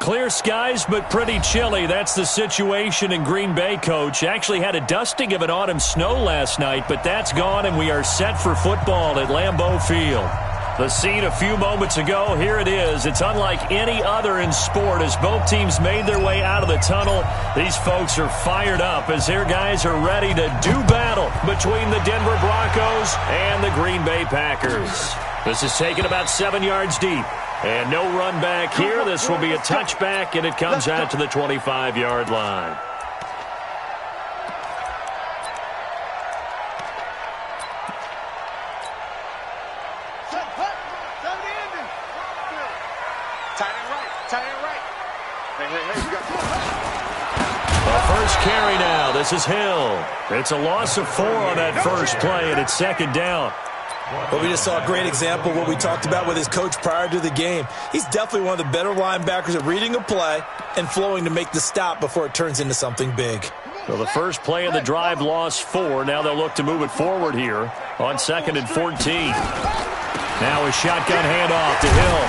Clear skies, but pretty chilly. That's the situation in Green Bay, Coach. Actually had a dusting of an autumn snow last night, but that's gone, and we are set for football at Lambeau Field. The scene a few moments ago, here it is. It's unlike any other in sport as both teams made their way out of the tunnel. These folks are fired up as their guys are ready to do battle between the Denver Broncos and the Green Bay Packers. This is taken about 7 yards deep. And no run back here. This will be a touchback, and it comes out to the 25-yard line. First carry now. This is Hill. It's a loss of 4 on that first play, and it's second down. Well, we just saw a great example of what we talked about with his coach prior to the game. He's definitely one of the better linebackers at reading a play and flowing to make the stop before it turns into something big. So the first play of the drive lost 4. Now they'll look to move it forward here on 2nd and 14. Now a shotgun handoff to Hill.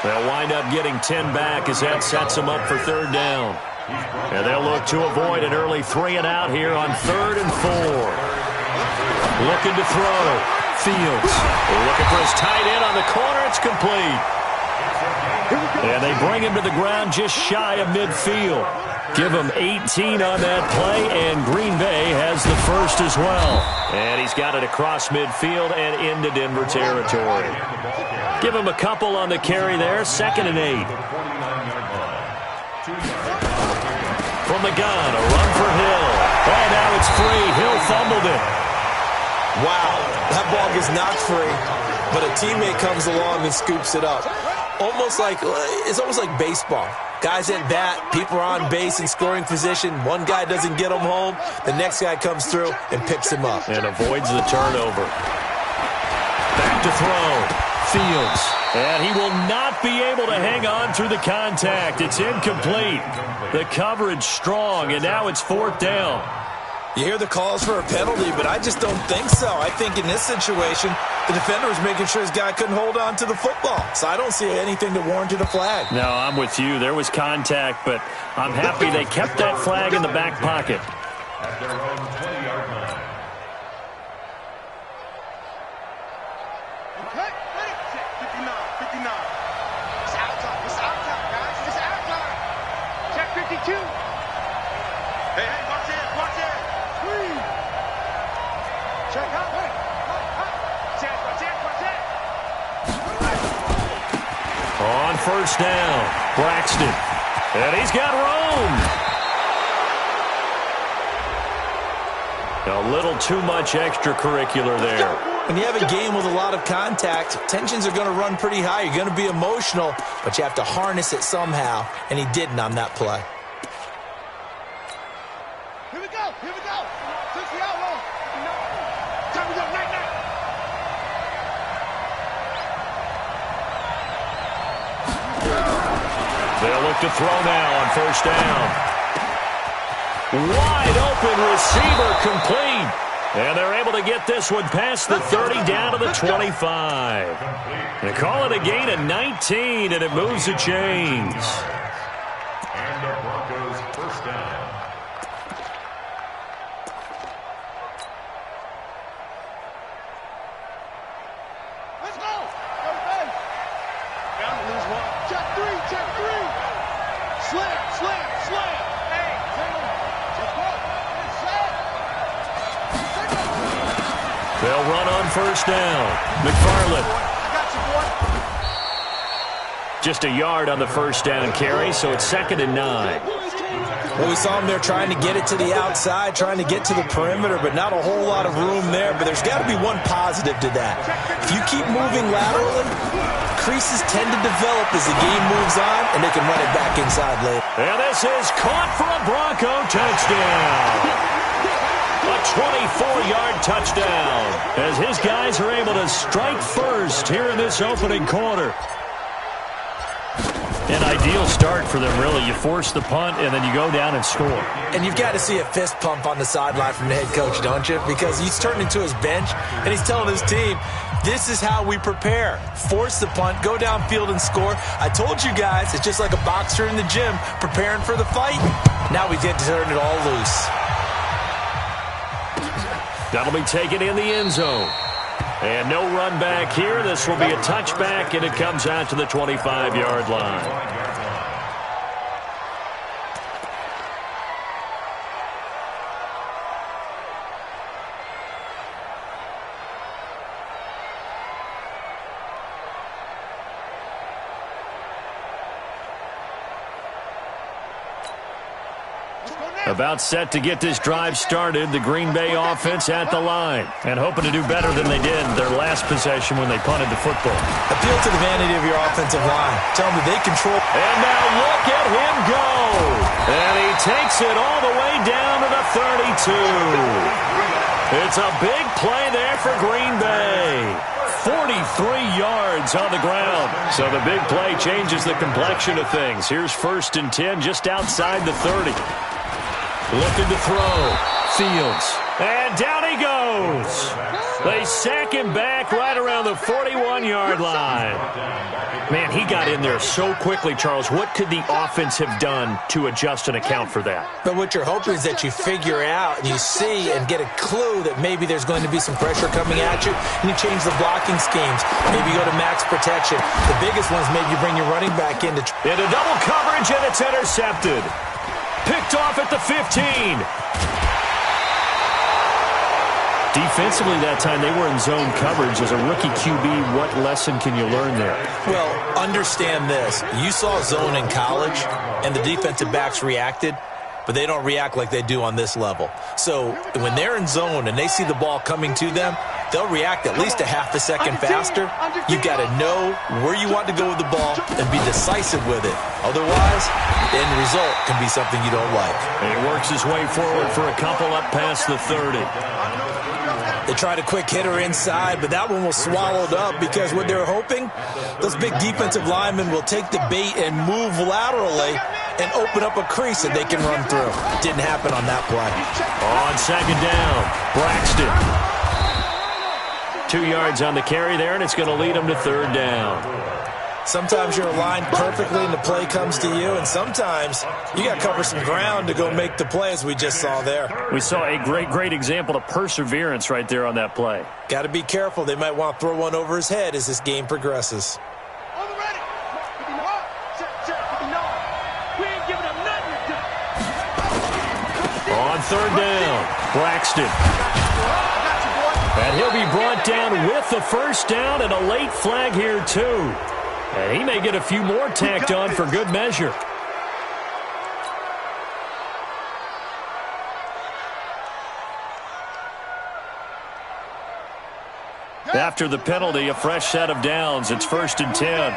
They'll wind up getting 10 back as that sets them up for third down. And they'll look to avoid an early 3-and-out here on 3rd and 4. Looking to throw. Fields. Looking for his tight end on the corner. It's complete. And they bring him to the ground just shy of midfield. Give him 18 on that play, and Green Bay has the first as well. And he's got it across midfield and into Denver territory. Give him a couple on the carry there. 2nd and 8. From the gun, a run for Hill. Oh, now it's free. Hill fumbled it. Wow, that ball gets knocked free, but a teammate comes along and scoops it up. It's almost like baseball. Guys at bat, people are on base in scoring position. One guy doesn't get him home. The next guy comes through and picks him up. And avoids the turnover. Back to throw. Fields. And he will not be able to hang on through the contact. It's incomplete. The coverage strong, and now it's 4th down. You hear the calls for a penalty, but I just don't think so. I think in this situation, the defender was making sure his guy couldn't hold on to the football. So I don't see anything that warranted a flag. No, I'm with you. There was contact, but I'm happy they kept that flag in the back pocket. At their own 20-yard line. Okay, 59. It's out time. It's out time, guys. It's out time. Check 52. Hey, watch it. Check out. On first down, Braxton. And he's got room. A little too much extracurricular there. When you have a game with a lot of contact, tensions are going to run pretty high. You're going to be emotional, but you have to harness it somehow, and he didn't on that play. Here we go. Took the outlaw. Time to go, night. They'll look to throw now on first down. Wide open receiver complete. And they're able to get this one past the 30 down to the 25. They call it a gain of 19, and it moves the chains. And the Broncos first down. Let's go. Go to base. Bound to lose one. Check 3. Slam. Hey, let's go. They'll run on first down. McFarland. I got you, boy. Just a yard on the first down carry, so it's 2nd and 9. Well, we saw him there trying to get it to the outside, trying to get to the perimeter, but not a whole lot of room there. But there's got to be one positive to that. If you keep moving laterally, creases tend to develop as the game moves on, and they can run it back inside later. And this is caught for a Bronco touchdown. A 24-yard touchdown as his guys are able to strike first here in this opening quarter. An ideal start for them, really. You force the punt, and then you go down and score. And you've got to see a fist pump on the sideline from the head coach, don't you? Because he's turned into his bench, and he's telling his team, this is how we prepare. Force the punt, go downfield and score. I told you guys, it's just like a boxer in the gym preparing for the fight. Now we get to turn it all loose. That'll be taken in the end zone. And no run back here. This will be a touchback, and it comes out to the 25-yard line. About set to get this drive started, the Green Bay offense at the line and hoping to do better than they did their last possession when they punted the football. Appeal to the vanity of your offensive line. Tell them that they control. And now look at him go. And he takes it all the way down to the 32. It's a big play there for Green Bay. 43 yards on the ground. So the big play changes the complexion of things. Here's 1st and 10 just outside the 30. Looking to throw. Fields. And down he goes. They sack him back right around the 41-yard line. Man, he got in there so quickly, Charles. What could the offense have done to adjust and account for that? But what you're hoping is that you figure out and you see and get a clue that maybe there's going to be some pressure coming at you, and you change the blocking schemes. Maybe go to max protection. The biggest ones, maybe you bring your running back into double coverage, and it's intercepted. Picked off at the 15. Defensively that time, they were in zone coverage. As a rookie QB, what lesson can you learn there? Well, understand this. You saw zone in college, and the defensive backs reacted, but they don't react like they do on this level. So when they're in zone and they see the ball coming to them, they'll react at least a half a second faster. You've got to know where you want to go with the ball and be decisive with it. Otherwise, the end result can be something you don't like. And he works his way forward for a couple up past the 30. They tried a quick hitter inside, but that one was swallowed up because what they're hoping, those big defensive linemen will take the bait and move laterally and open up a crease that they can run through. Didn't happen on that play. On 2nd down, Braxton. 2 yards on the carry there, and it's going to lead them to 3rd down. Sometimes you're aligned perfectly and the play comes to you, and sometimes you got to cover some ground to go make the play, as we just saw there. We saw a great example of perseverance right there on that play. Got to be careful. They might want to throw one over his head as this game progresses. On 3rd down, Braxton. And he'll be brought down with the 1st down and a late flag here, too. And he may get a few more tacked on for good measure. After the penalty, a fresh set of downs. It's 1st and 10.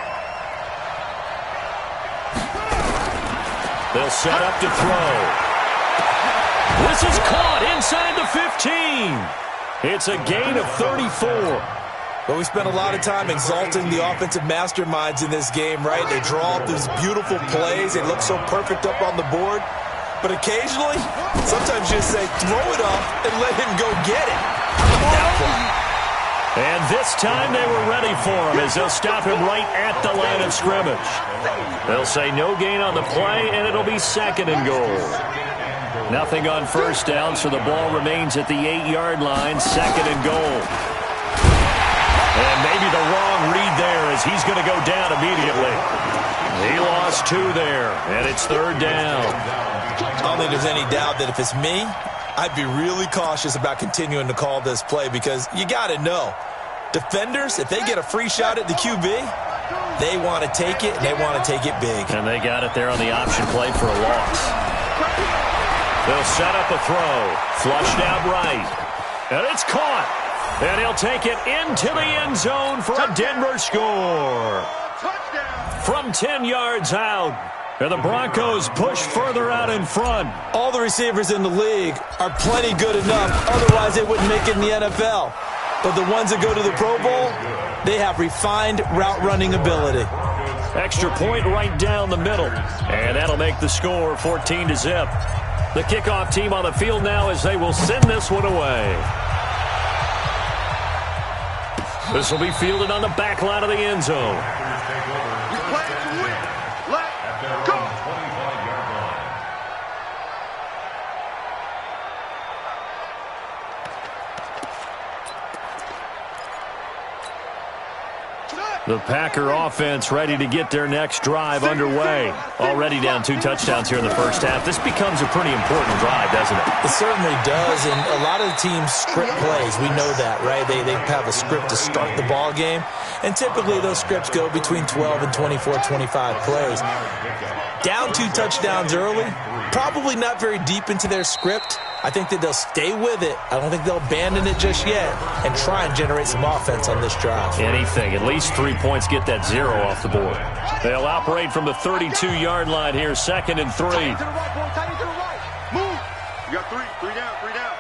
They'll set up to throw. This is caught inside the 15. It's a gain of 34. But we spent a lot of time exalting the offensive masterminds in this game, right? They draw up these beautiful plays. They look so perfect up on the board. But occasionally, sometimes you just say, throw it up and let him go get it. How about that play? And this time they were ready for him as they'll stop him right at the line of scrimmage. They'll say no gain on the play, and it'll be 2nd and goal. Nothing on 1st down, so the ball remains at the 8-yard line, 2nd and goal. And maybe the wrong read there as he's going to go down immediately. He lost 2 there, and it's 3rd down. I don't think there's any doubt that if it's me, I'd be really cautious about continuing to call this play because you got to know, defenders, if they get a free shot at the QB, they want to take it, and they want to take it big. And they got it there on the option play for a loss. They'll set up a throw, flushed out right, and it's caught. And he'll take it into the end zone for a Denver score. From 10 yards out. And the Broncos push further out in front. All the receivers in the league are plenty good enough. Otherwise, they wouldn't make it in the NFL. But the ones that go to the Pro Bowl, they have refined route running ability. Extra point right down the middle. And that'll make the score 14-0. The kickoff team on the field now as they will send this one away. This will be fielded on the back line of the end zone. We play to win. Let's go. The Packer offense ready to get their next drive underway. Already down 2 touchdowns here in the first half. This becomes a pretty important drive, doesn't it? It certainly does, and a lot of the teams script plays. We know that, right? They have a script to start the ball game, and typically those scripts go between 12 and 24, 25 plays. Down 2 touchdowns early, probably not very deep into their script. I think that they'll stay with it. I don't think they'll abandon it just yet and try and generate some offense on this drive. Anything. At least 3 points, get that 0 off the board. They'll operate from the 32-yard line here, 2nd and 3. Tight end to the right, boy. Tight end to the right. Move. You got 3. 3 down. 3 down.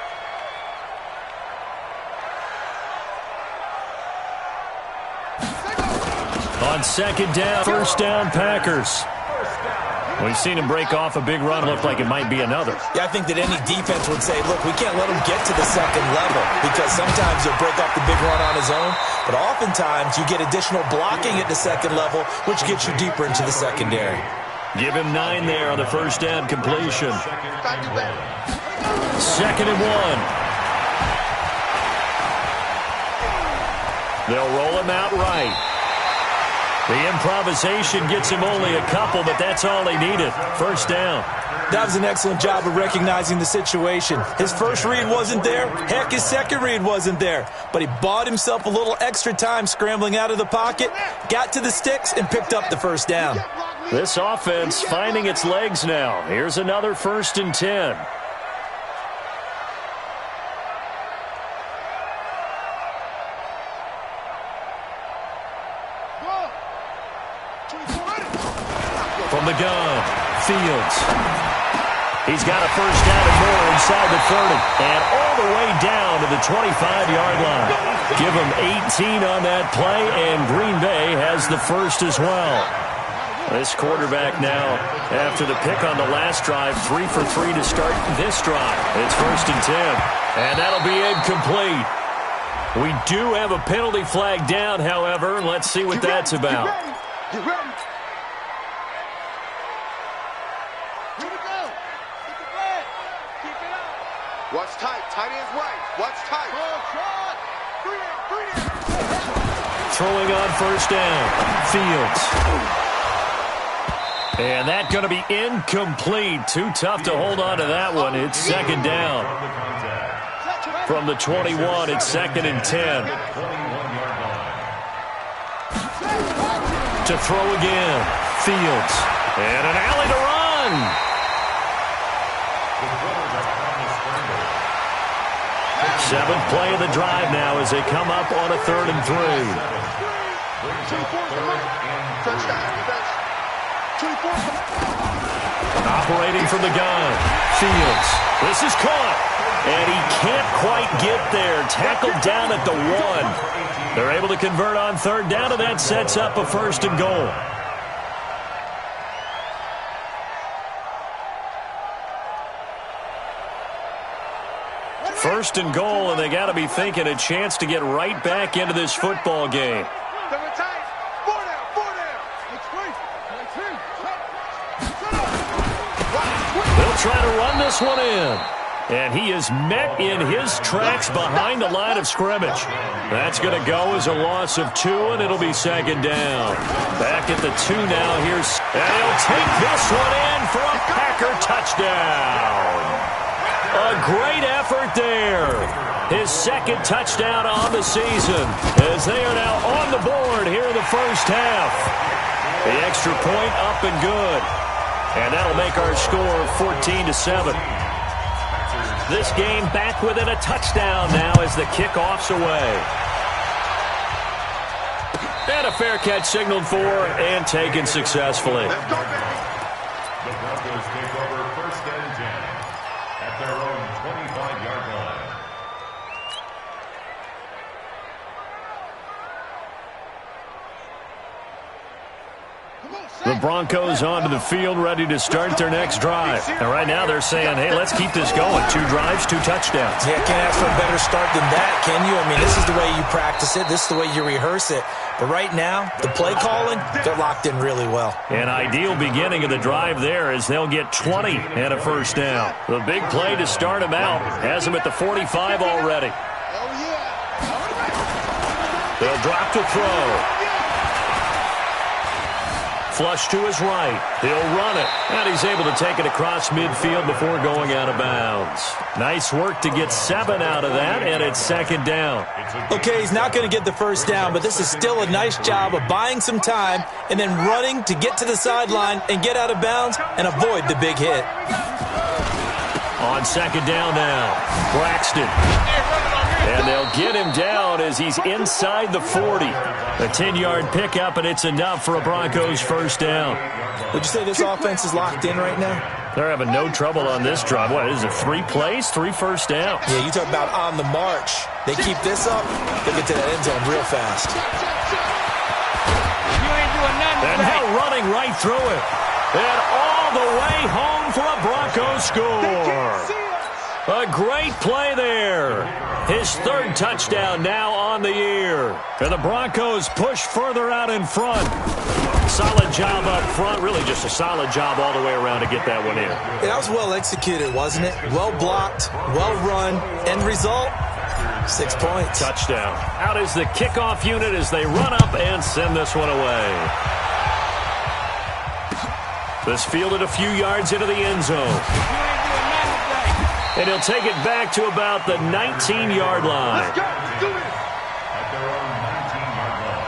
On 2nd down, 1st down Packers. We've seen him break off a big run. Looked like it might be another. Yeah, I think that any defense would say, look, we can't let him get to the 2nd level because sometimes he'll break off the big run on his own, but oftentimes you get additional blocking at the 2nd level, which gets you deeper into the secondary. Give him 9 there on the 1st down completion. 2nd and 1. They'll roll him out right. The improvisation gets him only a couple, but that's all he needed. 1st down. That was an excellent job of recognizing the situation. His first read wasn't there. Heck, his second read wasn't there. But he bought himself a little extra time scrambling out of the pocket, got to the sticks, and picked up the 1st down. This offense finding its legs now. Here's another 1st and 10. From the gun, Fields. He's got a 1st down and more inside the 30. And all the way down to the 25-yard line. Give him 18 on that play, and Green Bay has the 1st as well. This quarterback now, after the pick on the last drive, 3 for 3 to start this drive. It's 1st and 10. And that'll be incomplete. We do have a penalty flag down, however. Let's see what that's about. Get ready. Watch tight. Tight end's right. Watch tight. Throwing on 1st down. Fields. And that's going to be incomplete. Too tough to hold on to that one. It's 2nd down. From the 21, it's 2nd and 10. To throw again. Fields. And an alley to run. 7th play of the drive now as they come up on a 3rd and 3. Operating from the gun. Fields. This is caught. And he can't quite get there. Tackled down at the 1. They're able to convert on 3rd down, and that sets up a 1st and goal. First and goal, and they got to be thinking a chance to get right back into this football game. They'll try to run this one in. And he is met in his tracks behind the line of scrimmage. That's going to go as a loss of 2, and it'll be 2nd down. Back at the 2 now. And he'll take this one in for a Packer touchdown. A great effort there. His 2nd touchdown on the season as they are now on the board here in the 1st half. The extra point up and good. And that'll make our score 14-7. This game back within a touchdown now as the kickoff's away. And a fair catch signaled for and taken successfully. The Broncos take over 1st and 10 at their own 25-yard line. The Broncos onto the field, ready to start their next drive. And right now they're saying, hey, let's keep this going. 2 drives, 2 touchdowns. Yeah, can't ask for a better start than that, can you? I mean, this is the way you practice it. This is the way you rehearse it. But right now, the play calling, they're locked in really well. An ideal beginning of the drive there as they'll get 20 and a first down. The big play to start him out has him at the 45 already. They'll drop to throw. Flush to his right. He'll run it. And he's able to take it across midfield before going out of bounds. Nice work to get 7 out of that, and it's second down. Okay, he's not going to get the first down, but this is still a nice job of buying some time and then running to get to the sideline and get out of bounds and avoid the big hit. On second down now, Braxton. And they'll get him down as he's inside the 40. A 10-yard pickup, and it's enough for a Broncos first down. Would you say this offense is locked in right now? They're having no trouble on this drive. What is it, 3 plays, 3 first downs? Yeah, you talk about on the march. They keep this up, they'll get to that end zone real fast. And now running right through it. And all the way home for a Broncos score. A great play there. His 3rd touchdown now on the year. And the Broncos push further out in front. Solid job up front. Really just a solid job all the way around to get that one in. That was well executed, wasn't it? Well blocked, well run. End result, 6 points. Touchdown. Out is the kickoff unit as they run up and send this one away. This fielded a few yards into the end zone. And he'll take it back to about the 19-yard line. At their own 19-yard line.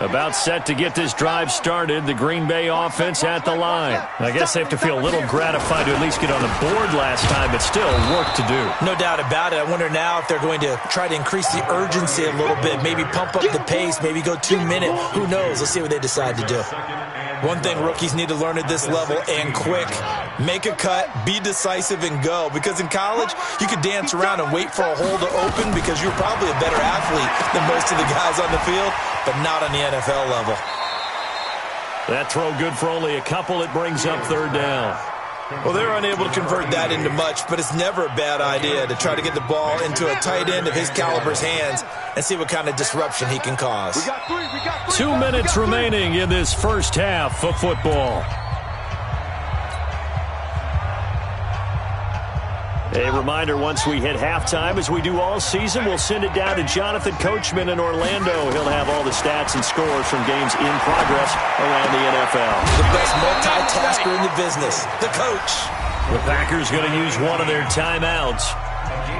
About set to get this drive started. The Green Bay offense at the line. I guess they have to feel a little gratified to at least get on the board last time, but still work to do. No doubt about it. I wonder now if they're going to try to increase the urgency a little bit, maybe pump up the pace, maybe go 2 minute. Who knows? Let's see what they decide to do. One thing rookies need to learn at this level, and quick, make a cut, be decisive, and go. Because in college, you could dance around and wait for a hole to open because you're probably a better athlete than most of the guys on the field, but not on the NFL level. That throw good for only a couple. It brings up 3rd down. Well, they're unable to convert that into much, but it's never a bad idea to try to get the ball into a tight end of his caliber's hands and see what kind of disruption he can cause. 2 minutes remaining in this first half of football. A reminder, once we hit halftime, as we do all season, we'll send it down to Jonathan Coachman in Orlando. He'll have all the stats and scores from games in progress around the NFL. The best multitasker in the business, the coach. The Packers going to use one of their timeouts.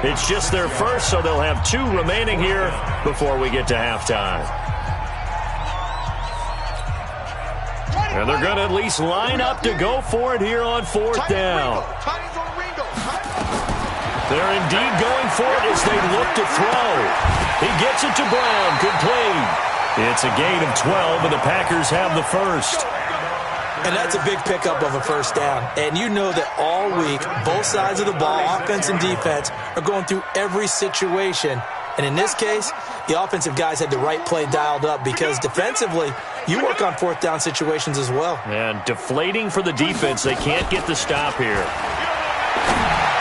It's just their first, so they'll have 2 remaining here before we get to halftime. And they're going to at least line up to go for it here on 4th down. They're indeed going for it as they look to throw. He gets it to Brown. Complete. It's a gain of 12, and the Packers have the first. And that's a big pickup of a first down. And you know that all week, both sides of the ball, offense and defense, are going through every situation. And in this case, the offensive guys had the right play dialed up because defensively, you work on 4th down situations as well. And deflating for the defense. They can't get the stop here.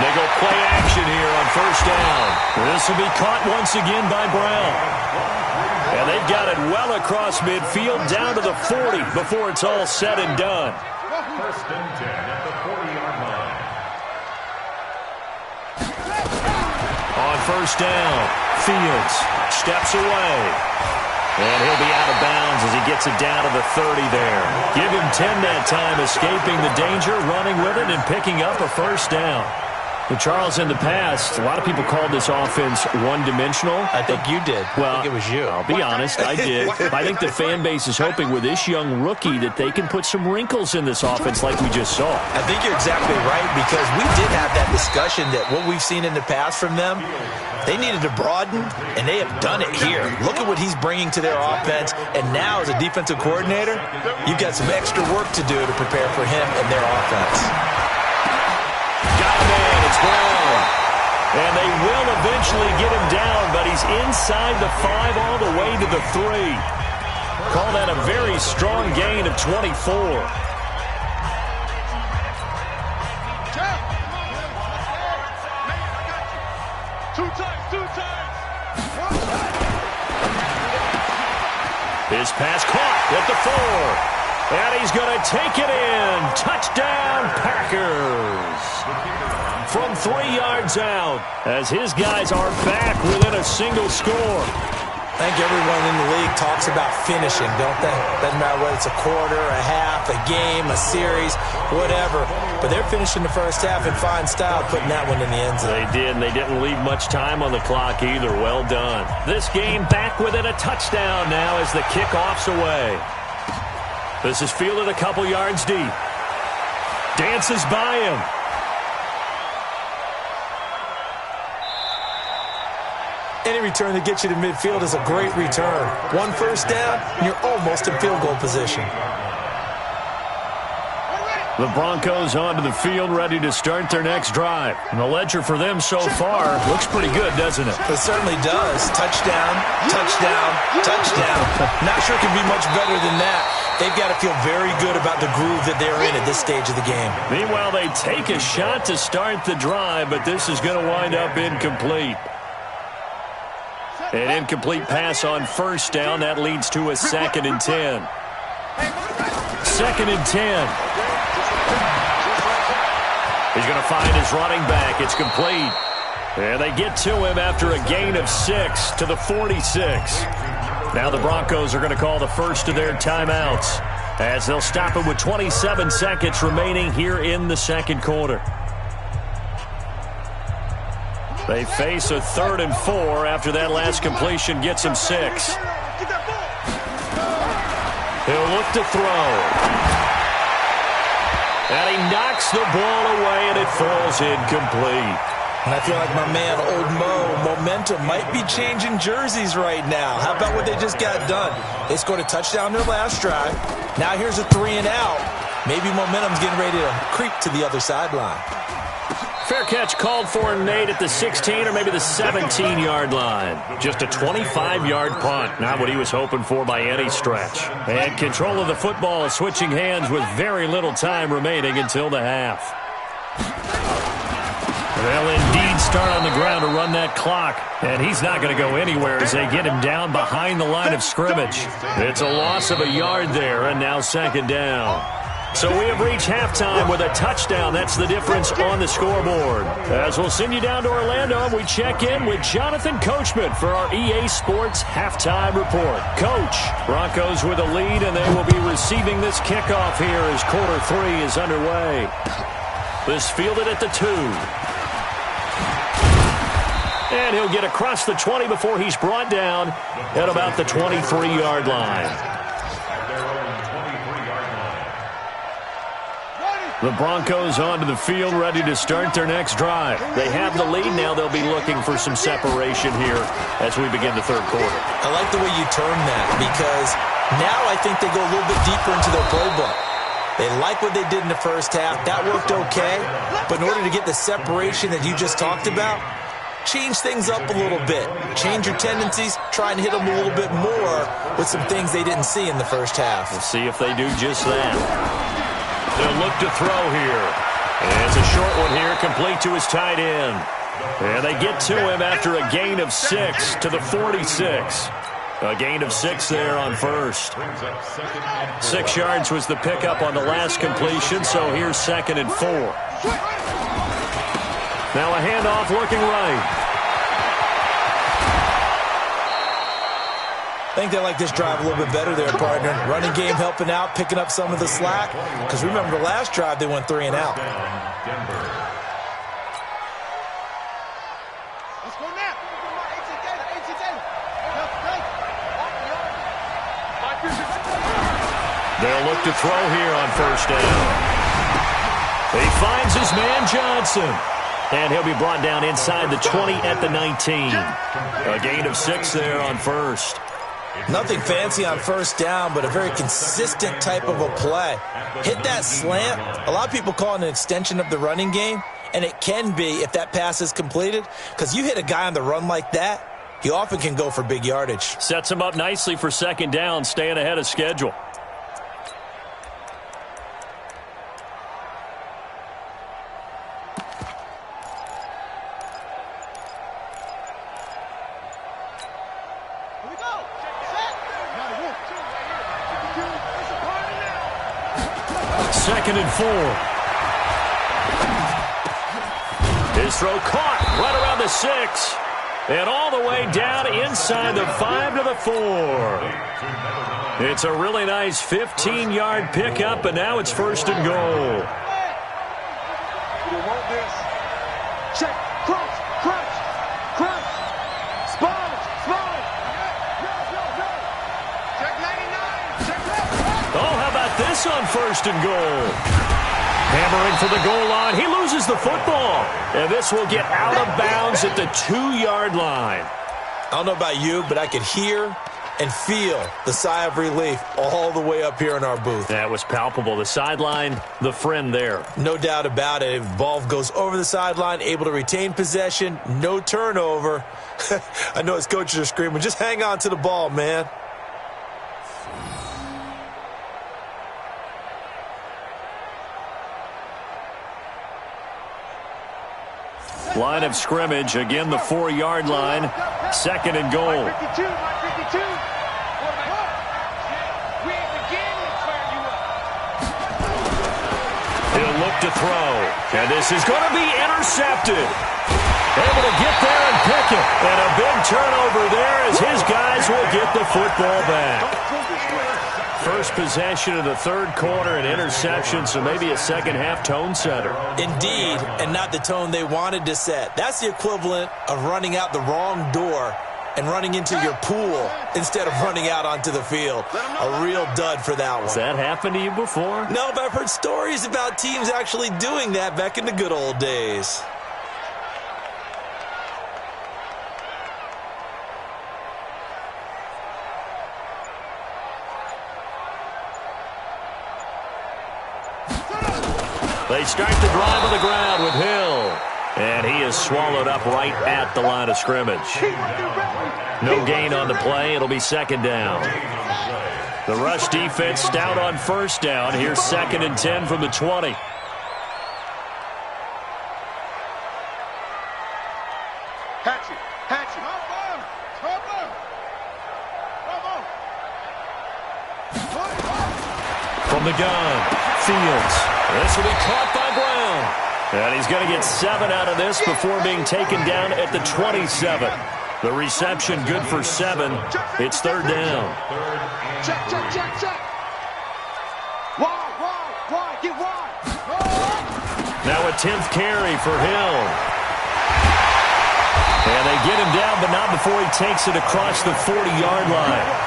They go play action here on 1st down. This will be caught once again by Brown. And they've got it well across midfield down to the 40 before it's all said and done. 1st and 10 at the 40-yard line. On 1st down, Fields steps away. And he'll be out of bounds as he gets it down to the 30 there. Give him 10 that time, escaping the danger, running with it, and picking up a 1st down. Well, Charles, in the past, a lot of people called this offense one-dimensional. I think you did. Well, I think it was you. I'll be honest, I did. I think the fan base is hoping with this young rookie that they can put some wrinkles in this offense like we just saw. I think you're exactly right because we did have that discussion that what we've seen in the past from them, they needed to broaden, and they have done it here. Look at what he's bringing to their offense, and now as a defensive coordinator, you've got some extra work to do to prepare for him and their offense. Got a man. It's thrown. And they will eventually get him down, but he's inside the 5 all the way to the 3. Call that a very strong gain of 24. Two times. His pass caught at the 4. And he's going to take it in. Touchdown, Packers. From 3 yards out, as his guys are back within a single score. I think everyone in the league talks about finishing, don't they? Doesn't matter whether it's a quarter, a half, a game, a series, whatever. But they're finishing the first half in fine style, putting that one in the end zone. They did, and they didn't leave much time on the clock either. Well done. This game back within a touchdown now as the kickoff's away. This is fielded a couple yards deep. Dances by him. Any return that gets you to midfield is a great return. 1 first down, and you're almost in field goal position. The Broncos onto the field, ready to start their next drive. And the ledger for them so far looks pretty good, doesn't it? It certainly does. Touchdown, touchdown, touchdown. Not sure it can be much better than that. They've got to feel very good about the groove that they're in at this stage of the game. Meanwhile, they take a shot to start the drive, but this is going to wind up incomplete. An incomplete pass on first down. That leads to a 2nd and 10. 2nd and 10. He's going to find his running back. It's complete. And they get to him after a gain of 6 to the 46. Now the Broncos are going to call the first of their timeouts as they'll stop it with 27 seconds remaining here in the second quarter. They face a 3rd and 4 after that last completion gets him 6. He'll look to throw. And he knocks the ball away, and it falls incomplete. And I feel like my man, Old Mo, momentum might be changing jerseys right now. How about what they just got done? They scored a touchdown their last drive. Now here's a 3 and out. Maybe momentum's getting ready to creep to the other sideline. Fair catch called for Nate at the 16 or maybe the 17-yard line. Just a 25-yard punt. Not what he was hoping for by any stretch. And control of the football switching hands with very little time remaining until the half. They'll indeed start on the ground to run that clock. And he's not going to go anywhere as they get him down behind the line of scrimmage. It's a loss of a yard there, and now 2nd down. So we have reached halftime with a touchdown. That's the difference on the scoreboard. As we'll send you down to Orlando, we check in with Jonathan Coachman for our EA Sports Halftime Report. Coach, Broncos with a lead, and they will be receiving this kickoff here as quarter 3 is underway. This fielded at the 2. And he'll get across the 20 before he's brought down at about the 23-yard line. The Broncos onto the field, ready to start their next drive. They have the lead. Now they'll be looking for some separation here as we begin the third quarter. I like the way you term that because now I think they go a little bit deeper into their playbook. They like what they did in the first half. That worked okay. But in order to get the separation that you just talked about, change things up a little bit. Change your tendencies. Try and hit them a little bit more with some things they didn't see in the first half. We'll see if they do just that. They'll look to throw here. And it's a short one here, complete to his tight end. And they get to him after a gain of 6 to the 46. A gain of 6 there on first. 6 yards was the pickup on the last completion, so here's 2nd and 4. Now a handoff looking right. I think they like this drive a little bit better there, partner. Running game helping out, picking up some of the slack. Because remember, the last drive, they went 3 and out. Let's go now. They'll look to throw here on first down. He finds his man Johnson. And he'll be brought down inside the 20 at the 19. A gain of 6 there on first. Nothing fancy on first down, but a very consistent type of a play. Hit that slant. A lot of people call it an extension of the running game. And it can be if that pass is completed, because you hit a guy on the run like that, he often can go for big yardage. Sets him up nicely for second down, staying ahead of schedule. Second and 4. His throw caught right around the 6. And all the way down inside the 5 to the 4. It's a really nice 15-yard pickup, and now it's first and goal. Check, crunch, crunch, crunch. Sponge, sponge. Check 99, check left. Oh, how about this on first and goal? Hammering for the goal line. He loses the football. And this will get out of bounds at the 2-yard line. I don't know about you, but I could hear and feel the sigh of relief all the way up here in our booth. That was palpable. The sideline, the friend there. No doubt about it. If ball goes over the sideline, able to retain possession, no turnover. I know his coaches are screaming, just hang on to the ball, man. Line of scrimmage, again the 4-yard line. Second and goal. 52, 52. We ain't beginning to clear you up. He'll look to throw. And this is going to be intercepted. Able to get there and pick it. And a big turnover there as his guys will get the football back. First possession of the third quarter, an interception, so maybe a second-half tone setter. Indeed, and not the tone they wanted to set. That's the equivalent of running out the wrong door and running into your pool instead of running out onto the field. A real dud for that one. Has that happened to you before? No, but I've heard stories about teams actually doing that back in the good old days. They start the drive on the ground with Hill. And he is swallowed up right at the line of scrimmage. No gain on the play. It'll be second down. The rush defense stout on first down. Here's second and 10 from the 20. Hatchet, hatchet. From the gun, Fields. This will be caught by Brown. And he's going to get 7 out of this before being taken down at the 27. The reception good for 7. It's third down. Check, check, check, check. Wide, get wide. Now a 10th carry for Hill. And they get him down, but not before he takes it across the 40-yard line.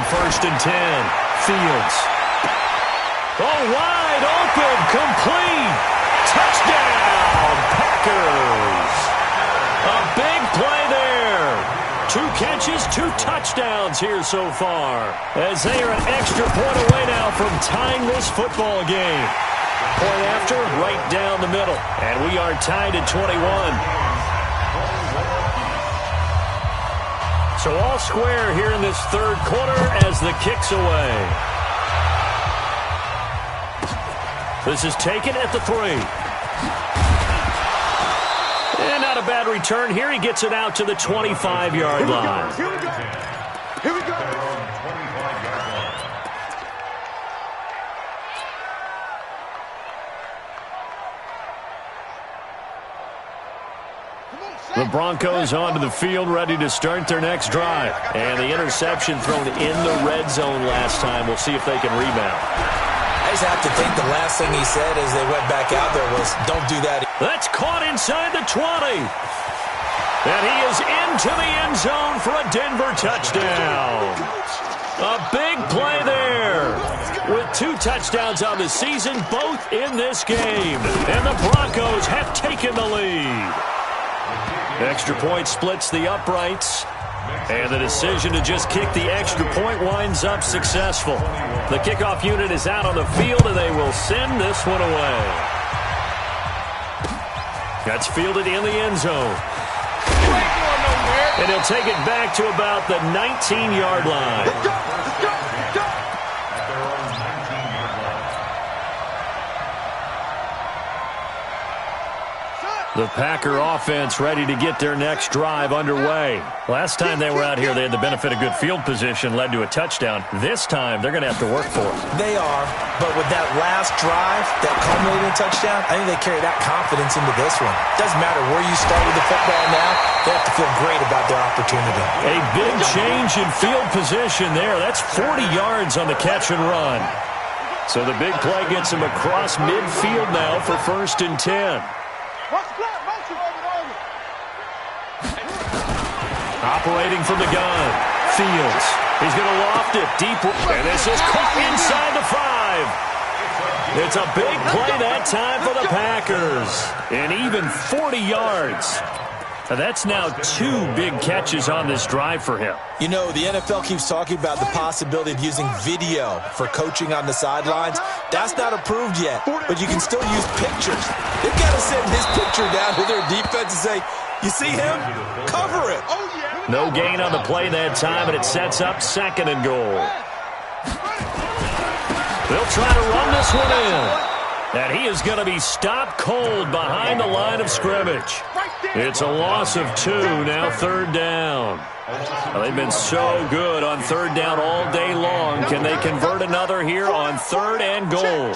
First and 10. Fields. Oh, wide open. Complete. Touchdown, Packers. A big play there. 2 catches, 2 touchdowns here so far. As they are an extra point away now from tying this football game. Point after, right down the middle. And we are tied at 21. So all square here in this third quarter as the kick's away. This is taken at the 3. And not a bad return here. He gets it out to the 25-yard line. Here we go. Here we go. The Broncos onto the field, ready to start their next drive. And the interception thrown in the red zone last time. We'll see if they can rebound. I just have to think the last thing he said as they went back out there was, don't do that. That's caught inside the 20. And he is into the end zone for a Denver touchdown. A big play there. With 2 touchdowns on the season, both in this game. And the Broncos have taken the lead. Extra point splits the uprights. And the decision to just kick the extra point winds up successful. The kickoff unit is out on the field, and they will send this one away. That's fielded in the end zone. And he'll take it back to about the 19-yard line. The Packer offense ready to get their next drive underway. Last time they were out here, they had the benefit of good field position, led to a touchdown. This time, they're going to have to work for it. They are, but with that last drive that culminated in a touchdown, I think they carry that confidence into this one. Doesn't matter where you start with the football now, they have to feel great about their opportunity. A big change in field position there. That's 40 yards on the catch and run. So the big play gets them across midfield now for 1st and 10. Operating from the gun, Fields. He's going to loft it deep, and this is caught inside the 5. It's a big play that time for the Packers, and even 40 yards. Now that's now 2 big catches on this drive for him. You know, the NFL keeps talking about the possibility of using video for coaching on the sidelines. That's not approved yet, but you can still use pictures. They've got to send his picture down to their defense and say, you see him? Cover it. No gain on the play that time, and it sets up 2nd and goal. They'll try to run this one in. And he is going to be stopped cold behind the line of scrimmage. It's a loss of 2, now 3rd down. Well, they've been so good on 3rd down all day long. Can they convert another here on 3rd and goal?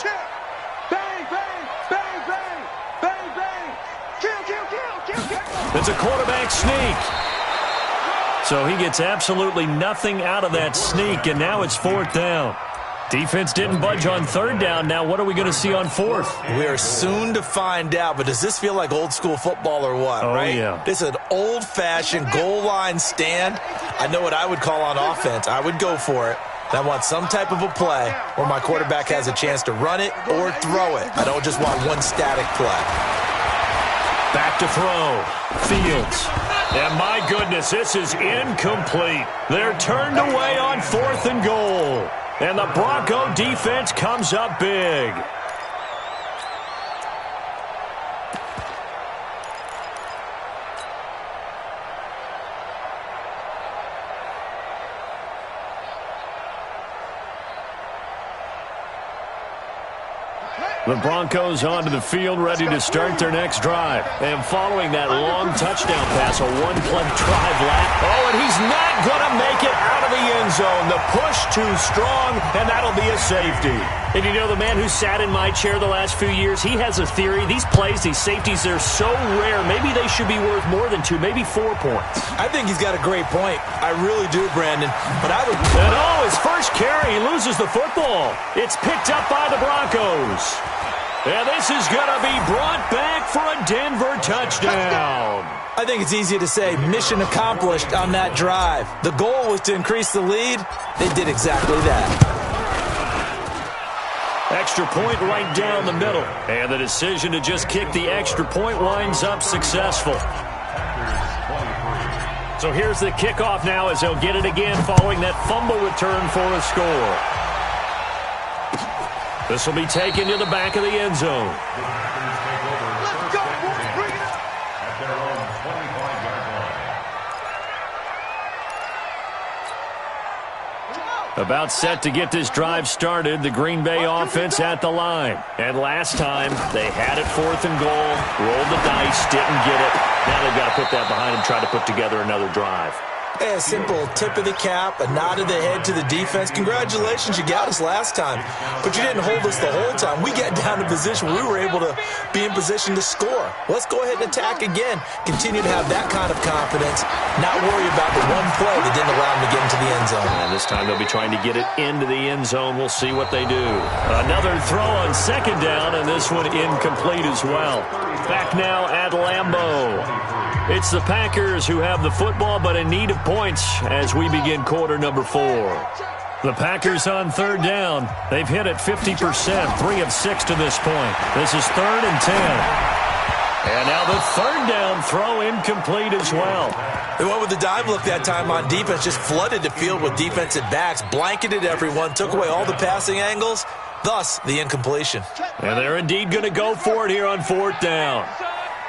It's a quarterback sneak. So he gets absolutely nothing out of that sneak, and now it's 4th down. Defense didn't budge on 3rd down. Now what are we going to see on 4th? We are soon to find out, but does this feel like old school football or what, right? Yeah. This is an old-fashioned goal line stand. I know what I would call on offense. I would go for it. I want some type of a play where my quarterback has a chance to run it or throw it. I don't just want one static play. Back to throw. Fields. And my goodness, this is incomplete. They're turned away on 4th and goal. And the Bronco defense comes up big. The Broncos onto the field, ready to start their next drive. And following that long touchdown pass, a one-play drive lap. Oh, and he's not going to make it out of the end zone. The push too strong, and that'll be a safety. And you know, the man who sat in my chair the last few years, he has a theory. These plays, these safeties, they're so rare. Maybe they should be worth more than 2, maybe 4 points. I think he's got a great point. I really do, Brandon. But I would... And oh, his first carry, he loses the football. It's picked up by the Broncos. And this is going to be brought back for a Denver touchdown. I think it's easy to say mission accomplished on that drive. The goal was to increase the lead. They did exactly that. Extra point right down the middle. And the decision to just kick the extra point winds up successful. So here's the kickoff now as they'll get it again following that fumble return for a score. This will be taken to the back of the end zone. Let's go, boys. Bring it up. At their own 25-yard line. About set to get this drive started, the Green Bay offense at the line. And last time, they had it 4th and goal, rolled the dice, didn't get it. Now they've got to put that behind them, try to put together another drive. A simple tip of the cap, a nod of the head to the defense. Congratulations, you got us last time. But you didn't hold us the whole time. We got down to position where we were able to be in position to score. Let's go ahead and attack again. Continue to have that kind of confidence. Not worry about the one play that didn't allow them to get into the end zone. And this time they'll be trying to get it into the end zone. We'll see what they do. Another throw on 2nd down, and this one incomplete as well. Back now at Lambeau. It's the Packers who have the football, but in need of points as we begin quarter number 4. The Packers on 3rd down. They've hit it 50%, 3 of 6 to this point. This is 3rd and 10. And now the 3rd down throw incomplete as well. They went with the dime look that time on defense, just flooded the field with defensive backs, blanketed everyone, took away all the passing angles, thus the incompletion. And they're indeed going to go for it here on 4th down.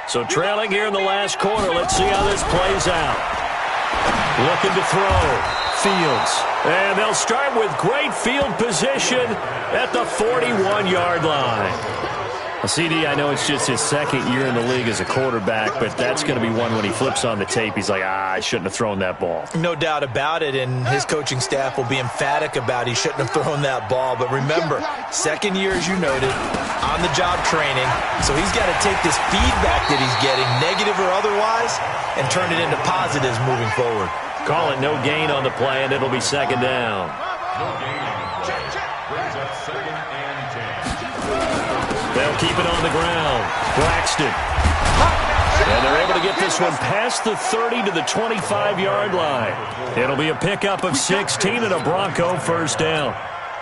So trailing here in the last quarter, let's see how this plays out. Looking to throw. Fields. And they'll start with great field position at the 41-yard line. CD, I know it's just his 2nd year in the league as a quarterback, but that's going to be one when he flips on the tape. He's like, I shouldn't have thrown that ball. No doubt about it, and his coaching staff will be emphatic about he shouldn't have thrown that ball. But remember, 2nd year, as you noted, on-the-job training. So he's got to take this feedback that he's getting, negative or otherwise, and turn it into positives moving forward. Call it no gain on the play, and it'll be 2nd down. No gain on the play. Brings up 2nd and 10. They'll keep it on the ground. Braxton. And they're able to get this one past the 30 to the 25-yard line. It'll be a pickup of 16 and a Bronco 1st down.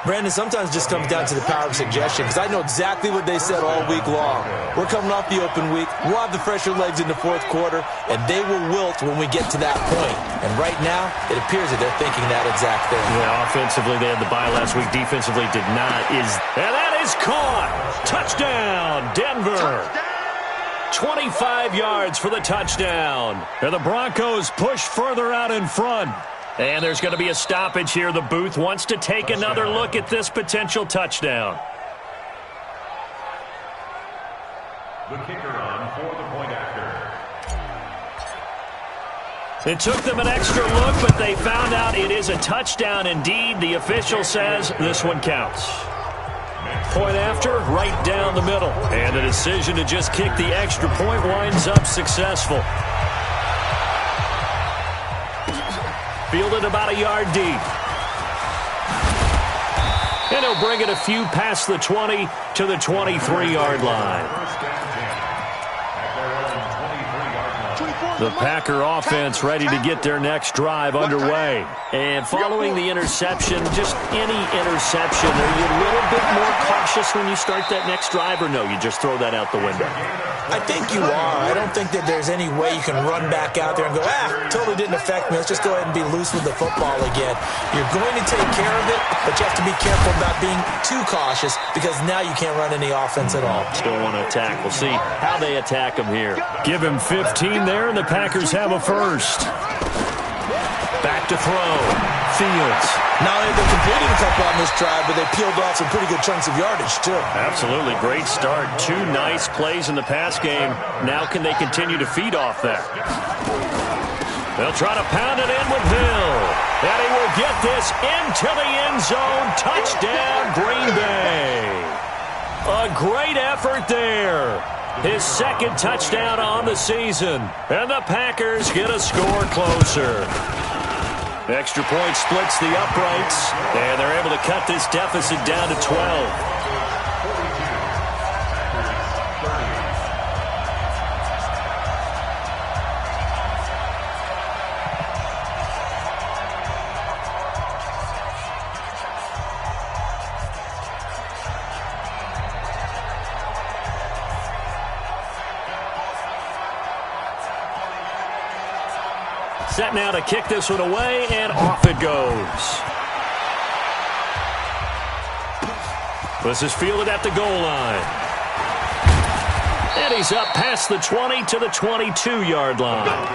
Brandon, sometimes it just comes down to the power of suggestion, because I know exactly what they said all week long. We're coming off the open week. We'll have the fresher legs in the 4th quarter, and they will wilt when we get to that point. And right now, it appears that they're thinking that exact thing. Yeah, offensively, they had the bye last week. Defensively, did not. And that is caught. Touchdown, Denver. 25 yards for the touchdown. And the Broncos push further out in front. And there's going to be a stoppage here. The booth wants to take another look at this potential touchdown. The kicker on for the point after. It took them an extra look, but they found out it is a touchdown indeed. The official says this one counts. Point after, right down the middle. And the decision to just kick the extra point winds up successful. Fielded about a yard deep. And he'll bring it a few past the 20 to the 23-yard line. The Packer offense ready to get their next drive underway. And following the interception, just any interception, are you a little bit more cautious when you start that next drive, or no, you just throw that out the window? I think you are. I don't think that there's any way you can run back out there and go, totally didn't affect me. Let's just go ahead and be loose with the football again. You're going to take care of it, but you have to be careful about being too cautious, because now you can't run any offense at all. Still want to attack. We'll see how they attack him here. Give him 15 there, and the Packers have a first. Back to throw. Fields. Not only they completed a couple on this drive, but they peeled off some pretty good chunks of yardage, too. Absolutely. Great start. 2 nice plays in the pass game. Now can they continue to feed off that? They'll try to pound it in with Hill. And he will get this into the end zone. Touchdown, Green Bay. A great effort there. His 2nd touchdown on the season. And the Packers get a score closer. Extra point splits the uprights, and they're able to cut this deficit down to 12. Set now to kick this one away, and off it goes. This is fielded at the goal line. And he's up past the 20 to the 22-yard line.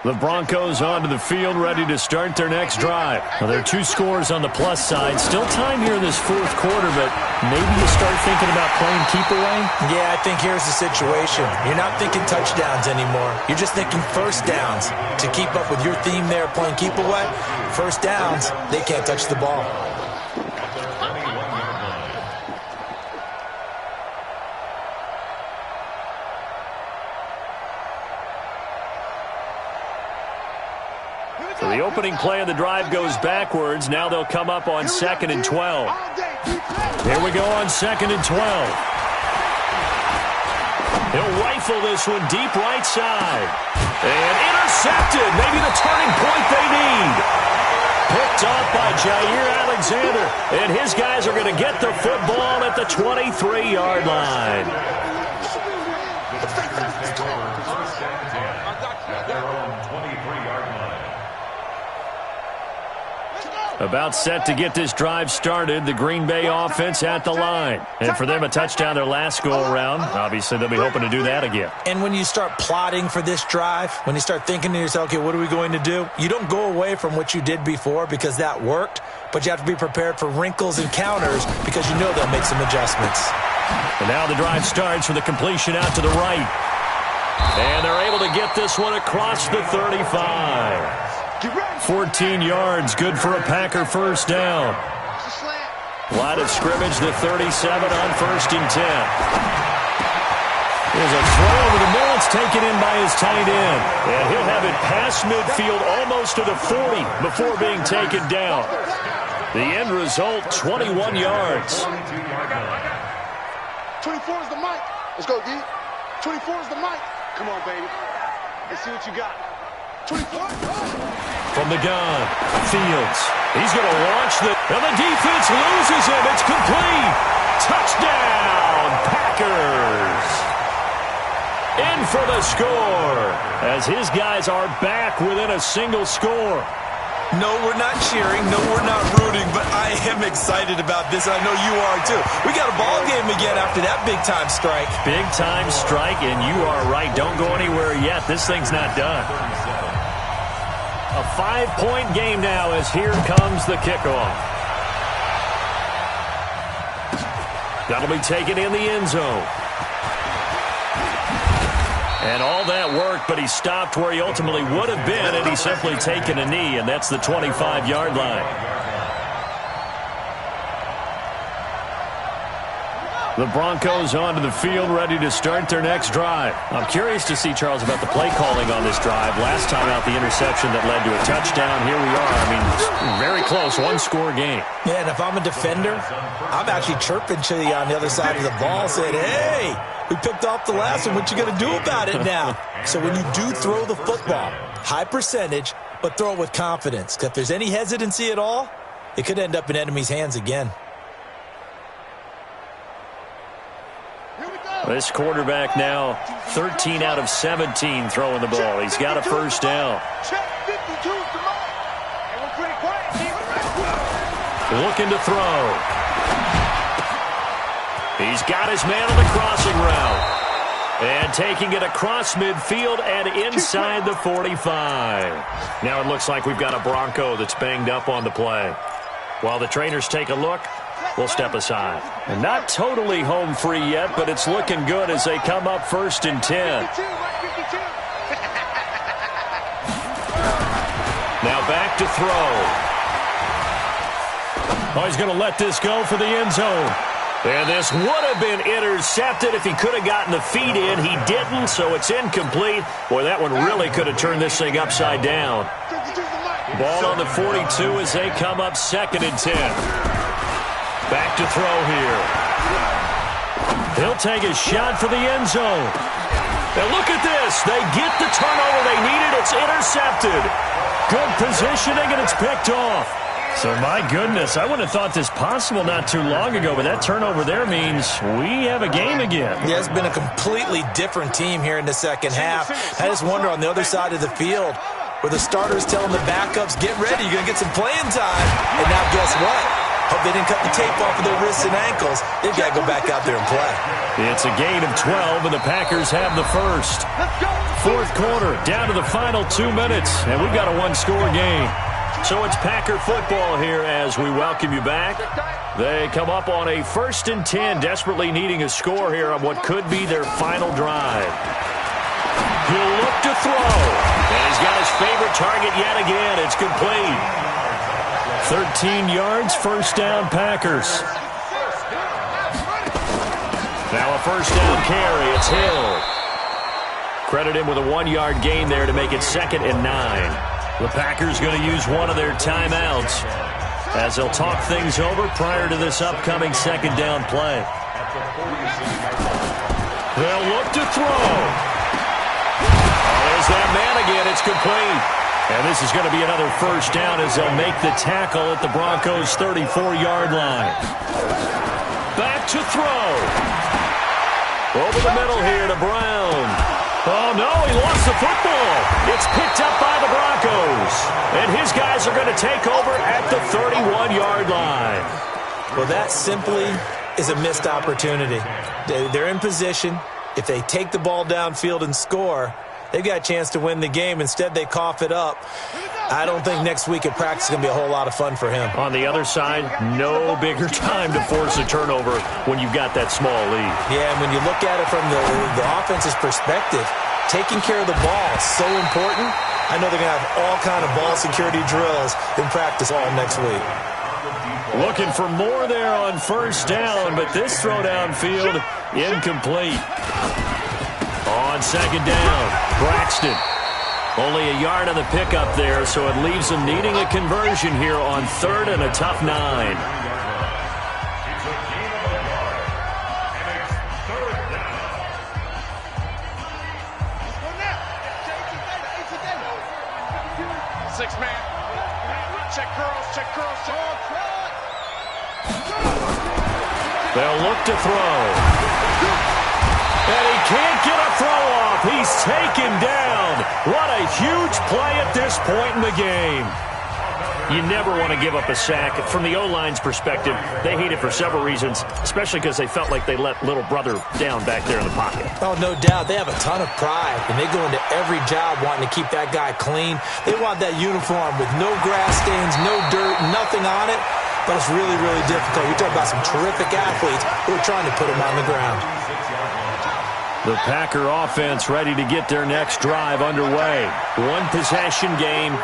The Broncos onto the field, ready to start their next drive. Now, there are 2 scores on the plus side. Still time here in this 4th quarter, but maybe you start thinking about playing keep away? Yeah, I think here's the situation. You're not thinking touchdowns anymore. You're just thinking first downs. To keep up with your theme there, playing keep away, first downs, they can't touch the ball. So the opening play of the drive goes backwards. Now they'll come up on 2nd and 12. Here we go on 2nd and 12. He'll rifle this one deep right side. And intercepted. Maybe the turning point they need. Picked off by Jair Alexander. And his guys are going to get the football at the 23-yard line. At their own 23-yard line. About set to get this drive started. The Green Bay offense at the line. And for them, a touchdown their last go-around. Obviously, they'll be hoping to do that again. And when you start plotting for this drive, when you start thinking to yourself, okay, what are we going to do? You don't go away from what you did before because that worked, but you have to be prepared for wrinkles and counters because you know they'll make some adjustments. And now the drive starts with a completion out to the right. And they're able to get this one across the 35. 14 yards, good for a Packer first down. Line of scrimmage, the 37 on 1st and 10. There's a throw over the middle. It's taken in by his tight end. And he'll have it past midfield almost to the 40 before being taken down. The end result, 21 yards. 24 is the mic. Let's go, D. 24 is the mic. Come on, baby. Let's see what you got. 24. From the gun, Fields. He's going to launch the... And the defense loses him. It's complete. Touchdown, Packers. In for the score as his guys are back within a single score. No, we're not cheering. No, we're not rooting, but I am excited about this. I know you are, too. We got a ball game again after that big-time strike. Big-time strike, and you are right. Don't go anywhere yet. This thing's not done. A 5-point game now as here comes the kickoff. That'll be taken in the end zone. And all that worked, but he stopped where he ultimately would have been, and he's simply taken a knee, and that's the 25-yard line. The Broncos onto the field, ready to start their next drive. I'm curious to see, Charles, about the play calling on this drive. Last time out, the interception that led to a touchdown. Here we are. I mean, very close, one-score game. Yeah, and if I'm a defender, I'm actually chirping to you on the other side of the ball, saying, hey, we picked off the last one. What you going to do about it now? So when you do throw the football, high percentage, but throw it with confidence. Because if there's any hesitancy at all, it could end up in enemy's hands again. This quarterback now 13 out of 17 throwing the ball. He's got a first down. Looking to throw. He's got his man on the crossing route. And taking it across midfield and inside the 45. Now it looks like we've got a Bronco that's banged up on the play. While the trainers take a look, we'll step aside. And not totally home free yet, but it's looking good as they come up 1st and 10. Now back to throw. Oh, he's going to let this go for the end zone. And this would have been intercepted if he could have gotten the feet in. He didn't, so it's incomplete. Boy, that one really could have turned this thing upside down. Ball on the 42 as they come up 2nd and 10. Back to throw here. He'll take a shot for the end zone. And look at this. They get the turnover they needed. It's intercepted. Good positioning, and it's picked off. So, my goodness, I wouldn't have thought this possible not too long ago, but that turnover there means we have a game again. Yeah, it's been a completely different team here in the second half. I just wonder on the other side of the field where the starters telling the backups, get ready, you're going to get some playing time. And now guess what? Hope they didn't cut the tape off of their wrists and ankles. They've got to go back out there and play. It's a gain of 12, and the Packers have the first. 4th quarter, down to the final 2 minutes, and we've got a one-score game. So it's Packer football here as we welcome you back. They come up on a 1st and 10, desperately needing a score here on what could be their final drive. He'll look to throw, and he's got his favorite target yet again. It's complete. 13 yards, first down, Packers. Now a first down carry. It's Hill. Credit him with a 1-yard gain there to make it 2nd and 9. The Packers going to use one of their timeouts as they'll talk things over prior to this upcoming 2nd down play. They'll look to throw. Oh, there's that man again. It's complete. And this is going to be another first down as they'll make the tackle at the Broncos' 34-yard line. Back to throw. Over the middle here to Brown. Oh, no, he lost the football. It's picked up by the Broncos. And his guys are going to take over at the 31-yard line. Well, that simply is a missed opportunity. They're in position. If they take the ball downfield and score, they've got a chance to win the game. Instead, they cough it up. I don't think next week at practice is going to be a whole lot of fun for him. On the other side, no bigger time to force a turnover when you've got that small lead. Yeah, and when you look at it from the offense's perspective, taking care of the ball is so important. I know they're going to have all kind of ball security drills in practice all next week. Looking for more there on first down, but this throw downfield incomplete. On second down, Braxton. Only a yard on the pickup there, so it leaves them needing a conversion here on third and a tough 9. Six-man. Check curls, check curls, check. They'll look to throw. And he can't get a throw off. He's taken down. What a huge play at this point in the game. You never want to give up a sack. From the O-line's perspective, they hate it for several reasons, especially because they felt like they let little brother down back there in the pocket. Oh, no doubt. They have a ton of pride, and they go into every job wanting to keep that guy clean. They want that uniform with no grass stains, no dirt, nothing on it. But it's really, really difficult. You're talking about some terrific athletes who are trying to put him on the ground. The Packer offense ready to get their next drive underway. One possession game.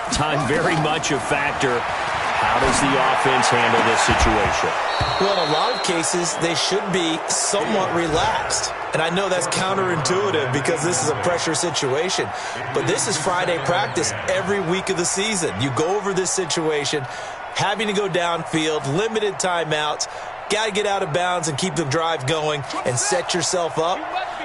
Time very much a factor. How does the offense handle this situation? Well, in a lot of cases, they should be somewhat relaxed. And I know that's counterintuitive because this is a pressure situation. But this is Friday practice every week of the season. You go over this situation, having to go downfield, limited timeouts, got to get out of bounds and keep the drive going and set yourself up.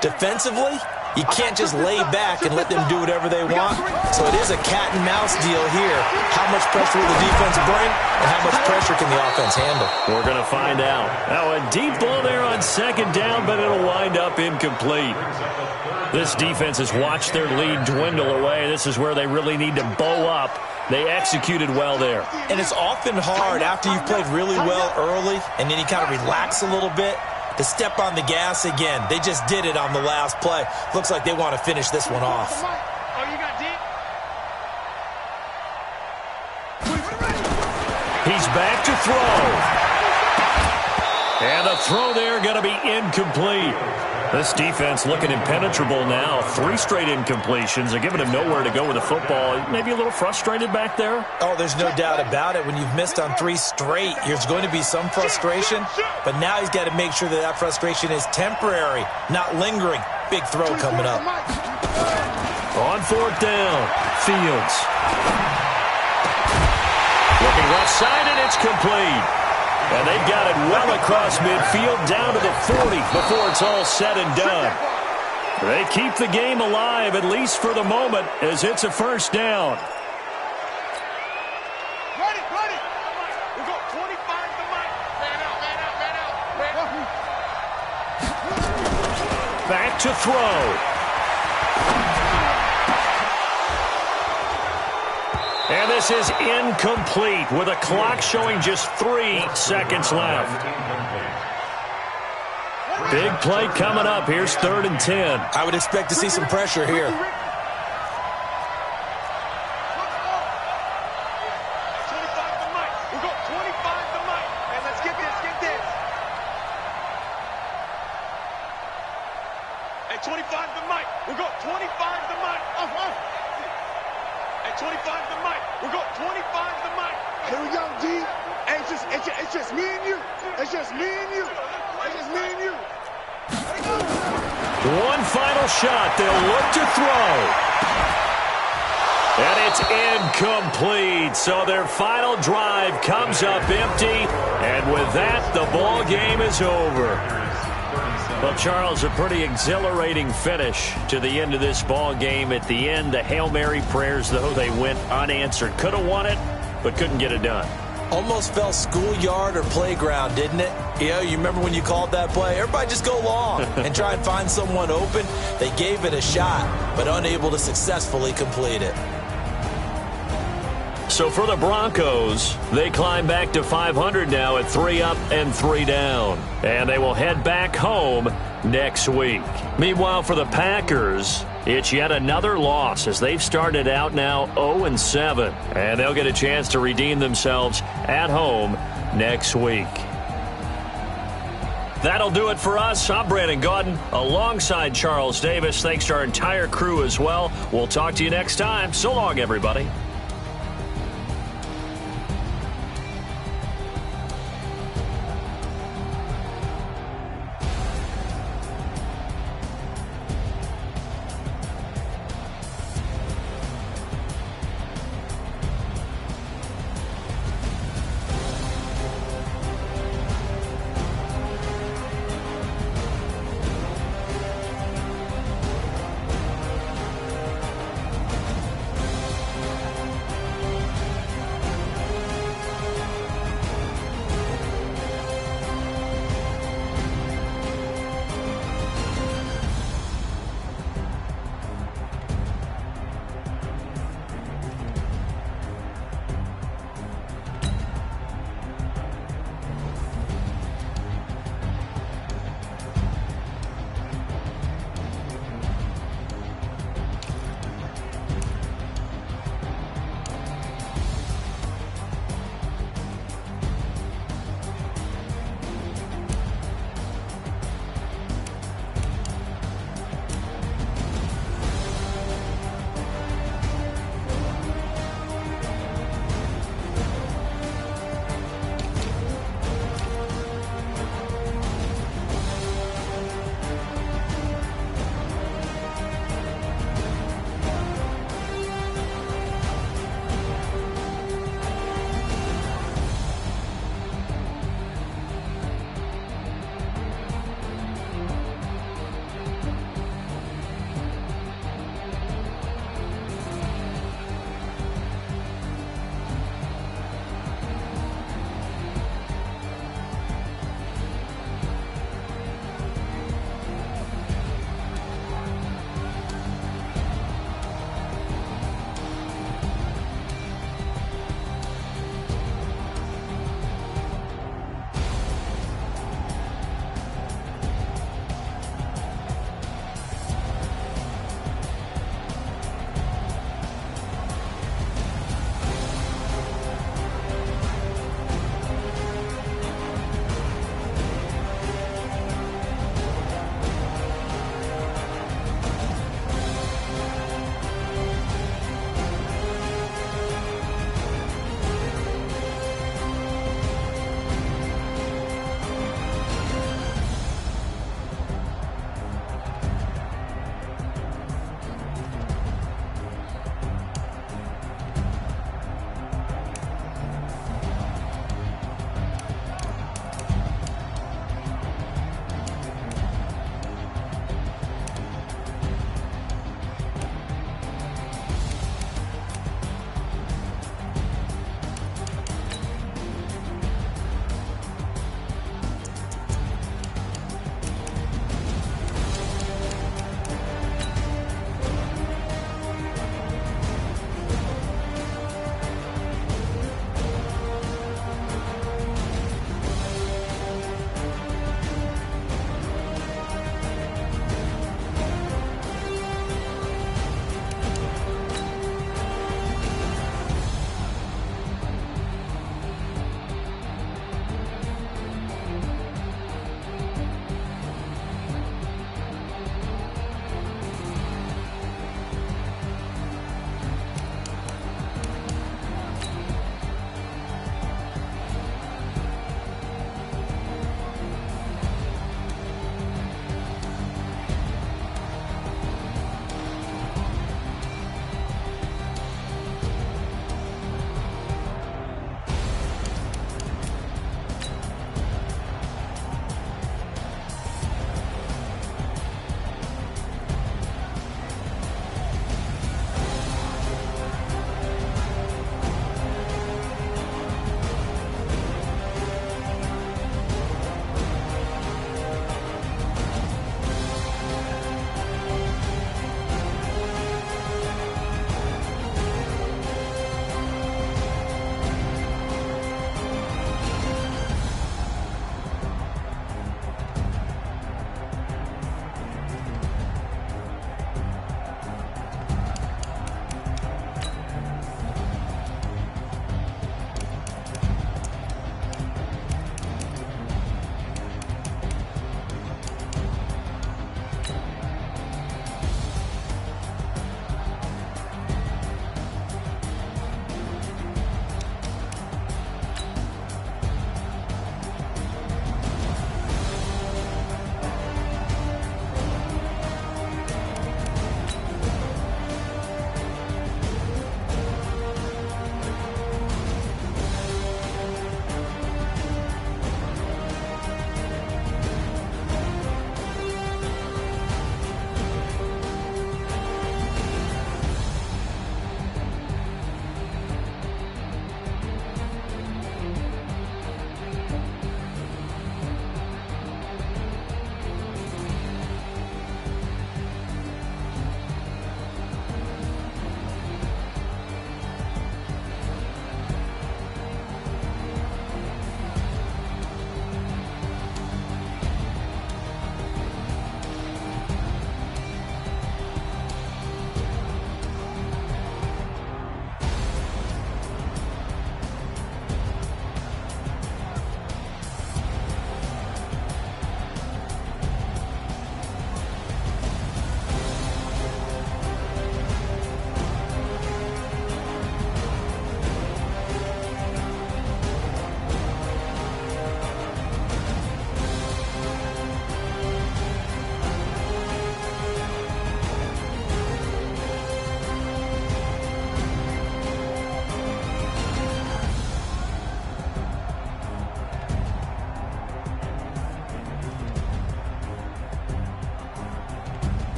Defensively, you can't just lay back and let them do whatever they want. So it is a cat and mouse deal here. How much pressure will the defense bring and how much pressure can the offense handle? We're going to find out. Now a deep ball there on second down, but it'll wind up incomplete. This defense has watched their lead dwindle away. This is where they really need to bow up. They executed well there. And it's often hard after you've played really well early and then you kind of relax a little bit to step on the gas again. They just did it on the last play. Looks like they want to finish this one off. He's back to throw. And the throw there going to be incomplete. This defense looking impenetrable now. 3 straight incompletions. They're giving him nowhere to go with the football. Maybe a little frustrated back there? Oh, there's no doubt about it. When you've missed on 3 straight, there's going to be some frustration. But now he's got to make sure that frustration is temporary, not lingering. Big throw coming up. On fourth down, Fields. Looking left side, and it's complete. And they've got it well across midfield, down to the 40 before it's all said and done. They keep the game alive, at least for the moment, as it's a first down. Ready. We go 25 to Mike. Man out. Back to throw. And this is incomplete with a clock showing just 3 seconds left. Big play coming up. Here's 3rd and 10. I would expect to see some pressure here. 25 to Mike. We go 25 to Mike. And let's get this. Hey, 25 to Mike. We go 25 to Mike. Hey, 25 to Mike. We go 25 to Mike. Here we go, D. Hey, it's just me and you. It's just me and you. One final shot. They'll look to throw. And it's incomplete. So their final drive comes up empty. And with that, the ball game is over. Well, Charles, a pretty exhilarating finish to the end of this ball game. At the end, the Hail Mary prayers, though, they went unanswered. Could have won it, but couldn't get it done. Almost felt schoolyard or playground, didn't it? You remember when you called that play? Everybody just go long and try and find someone open. They gave it a shot, but unable to successfully complete it. So for the Broncos, they climb back to 500 now at 3 up and 3 down. And they will head back home next week. Meanwhile, for the Packers, it's yet another loss as they've started out now 0-7. And they'll get a chance to redeem themselves at home next week. That'll do it for us. I'm Brandon Gaudin alongside Charles Davis. Thanks to our entire crew as well. We'll talk to you next time. So long, everybody.